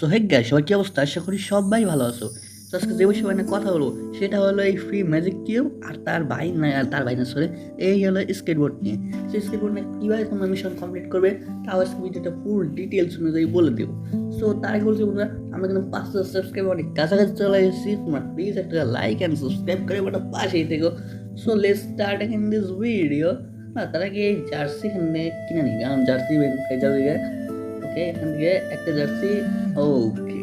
So hey guys, সবার কি অবস্থা? আশা করি সবাই ভালো আছো। তো আজকে যে বিষয়ে নিয়ে কথা বলবো সেটা হলো এই ফ্রি ম্যাজিক কিউব আর তার ভাই না সরি, এই হলো স্কেটবোর্ড নিয়ে। সেই স্কেটবোর্ড নিয়ে কীভাবে তোমরা মিশন কমপ্লিট করবে তাও আজকে ভিডিওটা ফুল ডিটেলস অনুযায়ী বলে দেবো। সো তার আগে বলছি বন্ধুরা, আমরা কিন্তু 500 সাবস্ক্রাইব অনেক কাছাকাছি চলে এসেছি। তোমরা প্লিজ একটা লাইক অ্যান্ড সাবস্ক্রাইব করে ওটা পাশেই থেকো। So let's start in this video. না তার আগে এই জার্সি এখানে কিনে নিই, কারণ জার্সি ওকে এখান থেকে একটা জার্সি, ওকে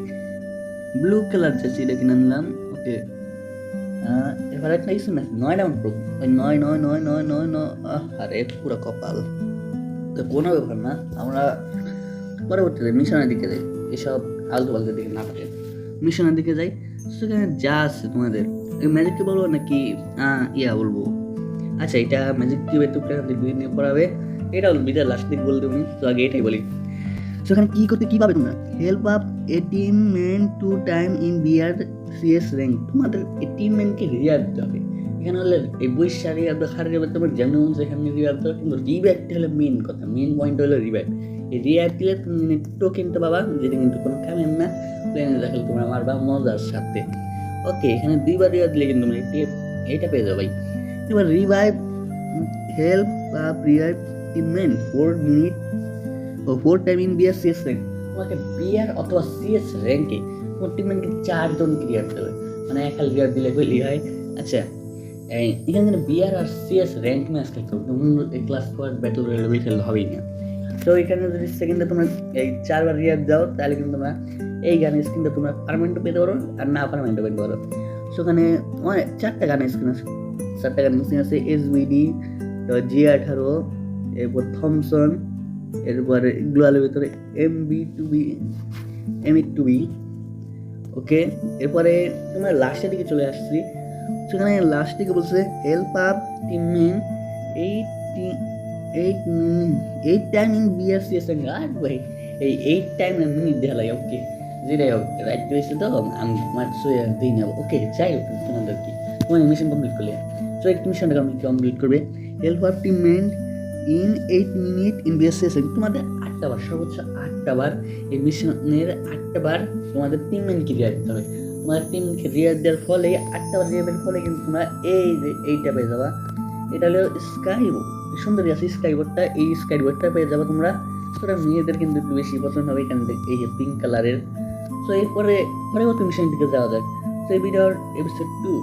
ব্লু কালার জার্সিটা কিনে নিলাম। ওকে এবার একটা ইস্যু না, 9 ডাউন প্রো, ওই 9 আরে পুরো কপাল। তো কোনো ব্যাপার না, আমরা পরবর্তীতে মিশনের দিকে যাই, এসব আলতু পালতু দিকে না থাকে, মিশনের দিকে যাই। সেখানে যা আছে তোমাদের এই ম্যাজিককে বলবো নাকি বলবো? আচ্ছা, এটা ম্যাজিক কিউবের টুকরা নিয়ে পড়াবে, এটা হলো বিদায় লাস্ট দিক বলতে তুমি, তো আগে এটাই বলি। সেখানে কি করতে কি পাবে তোমরা? Help up attainment to time in BR CS rank. তোমাদের এটিমেন্টকে রিয়াদ দিতে হবে। এখানে হলে এই বৈশা রিয়াদ হারে যাবে, তোমার যেমন সেখানে রিয়াদ দেবে, কিন্তু রিভাইভটা হলে মেন কথা, মেন পয়েন্ট হলো রিভাইভ। এই রিভাইভ দিলে তুমি টোকেনটা পাবা, যেটা কিন্তু কোনো কামের না, প্লেনে দেখলে তোমরা মারবা মজার সাথে। ওকে, এখানে দুইবার রিভাইভ দিলে কিন্তু তোমরা এইটা পেয়ে যাবে। এবার revive help up revive teammate 4 minute ও 4 time in BR CS rank. তোমাকে বিআর অথবা সিএস র্যাঙ্কে তোমার টিমমেন্টকে 4 জন ক্লিয়ার করতে হবে, মানে একাল ক্লিয়ার দিলে হইলি হয়। আচ্ছা, এখানে কিন্তু বিআর আর সিএস র্যাঙ্ক ম্যাচ খেলতে হবে, এই ক্লাস স্কোয়াড ব্যাটল রয়্যাল খেলতে হবেই না। তো এখানে যদি সেকেন্ডে তোমরা এই 4 বার রিয়াদ দাও, তাহলে কিন্তু তোমরা এই গানের স্ক্রিনটা তোমরা পারমানেন্টও পেতে পারো আর না পারমানেন্টও পেতে পারো। সেখানে অনেক 4টা গানের স্ক্রিন আছে, 4টা গানের স্ক্রিন আছে, এসবিডি, G18, এরপর থমসন, এরপরে গ্লোয়ালের ভিতরে M8-2B। ওকে, এরপরে তোমরা লাস্টের দিকে চলে আসছি। সেখানে লাস্ট দিকে বলছে help up attainment 8 time in BRCS rank. আর ভাই এই 8 টাইম মিনিট দেখালাই। ওকে, যেটাই হোক রাইট করেছে, তো আমি দিই নেবো। ওকে, যাই হোক, তোমাদের কি তোমার মিশন কমপ্লিট করলে, সো এই মিশনটা কমপ্লিট করবে। Help up টিমমেন্ট in 8 minute in BRCS rank. তোমাদের 8টা বার, সর্বোচ্চ 8টা বার এই মিশনের 8টা বার তোমাদের টিমমেন্টকে রিয়ার দিতে হবে। তোমাদের টিমকে রিয়ার দেওয়ার ফলে 8টা বার রিয়ারের ফলে কিন্তু তোমরা এইটা পেয়ে যাবা। এটা হলো স্কাইবোর্ড, সুন্দরী আছে স্কাইবোর্ডটা, এই স্কাইবোর্ডটা পেয়ে যাবো তোমরা। সেটা মেয়েদের কিন্তু একটু বেশি পছন্দ হবে, এখান থেকে এই যে পিঙ্ক কালারের। সো এরপরে পরবর্তী মিশনের দিকে যাওয়া যাক। তো এই ভিডিওর এপিসোড 2।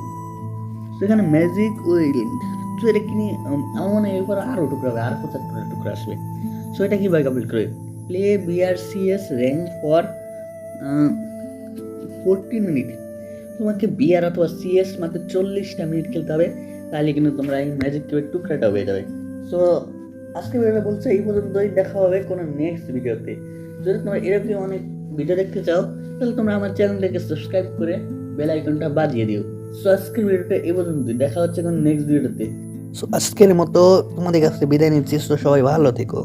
তো এখানে ম্যাজিক ওয়েল্ড, তো এটা কিনে আমার মনে হয় এরপর আরও টুকরা হবে, আরও 75 টুকরা আসবে। সো এটা কীভাবে কমপ্লিট করবে? Play BRCS rank for 14 minute. তোমাকে বিআর অথবা সিএস মাত্র 40টা মিনিট খেলতে হবে, তাহলে কিন্তু তোমরা এই ম্যাজিক কিউবের টুকরাটা হয়ে যাবে। সো আজকে ভিডিওটা বলছে এই পর্যন্তই, দেখা হবে কোনো নেক্সট ভিডিওতে। যদি তোমরা এরকম অনেক ভিডিও দেখতে চাও, তাহলে তোমরা আমার চ্যানেলটাকে সাবস্ক্রাইব করে বেল আইকনটা বাজিয়ে দিও। সো আজকের ভিডিওটা এই পর্যন্তই, দেখা হচ্ছে কোনো নেক্সট ভিডিওতে। সো আজকের মতো তোমাদের কাছে বিদায় নিচ্ছি। সবাই ভালো থেকো।